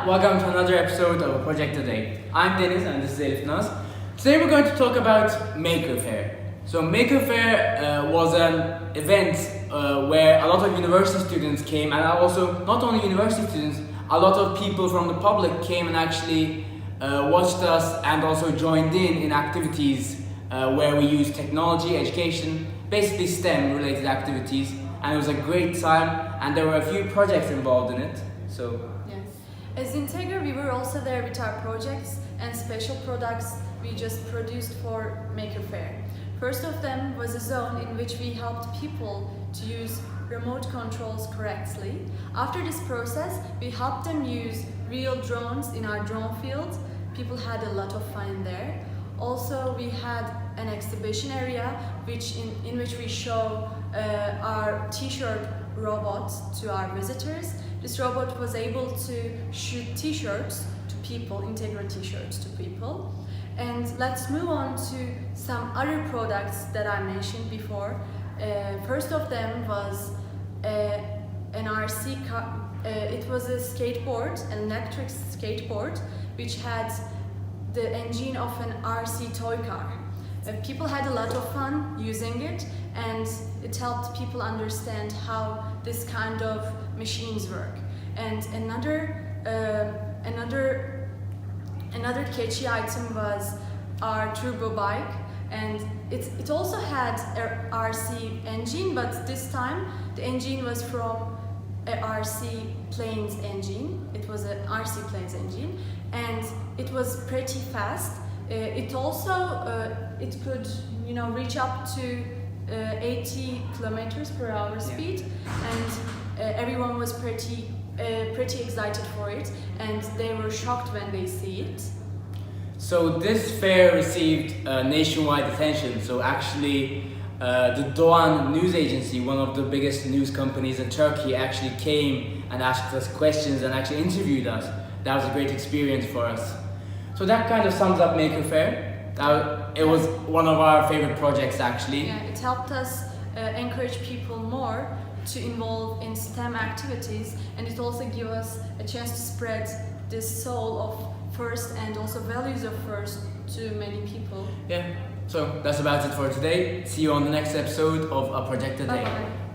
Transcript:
welcome to another episode of Project Today. I'm Deniz and this is Elif Naz. Today we're going to talk about Maker Faire. So Maker Faire was an event where a lot of university students came, and also not only university students, a lot of people from the public came and actually watched us and also joined in activities where we use technology, education, basically STEM related activities, and it was a great time and there were a few projects involved in it. So yes. As Integra, we were also there with our projects and special products we just produced for Maker Faire. First of them was a zone in which we helped people to use remote controls correctly. After this process, we helped them use real drones in our drone field. People had a lot of fun there. Also, we had an exhibition area in which we show our t-shirt robot to our visitors. This robot was able to shoot t-shirts to people, Integra t-shirts to people. And let's move on to some other products that I mentioned before. First of them was an RC car. It was a skateboard, an electric skateboard, which had the engine of an RC toy car. People had a lot of fun using it, and it helped people understand how this kind of machines work. And another catchy item was our turbo bike, and it also had a RC engine, but this time the engine was from a RC planes engine. It was an RC planes engine, and it was pretty fast. It also it could reach up to 80 kilometers per hour speed, and everyone was pretty excited for it, and they were shocked when they see it. So this fair received nationwide attention. So actually the Doğan news agency, one of the biggest news companies in Turkey, actually came and asked us questions and actually interviewed us. That was a great experience for us. So that kind of sums up Maker Faire. It was one of our favorite projects actually. Yeah, it helped us encourage people more to involve in STEM activities, and it also gave us a chance to spread this soul of FIRST and also values of FIRST to many people. Yeah, so that's about it for today. See you on the next episode of A Project a Day. Bye-bye.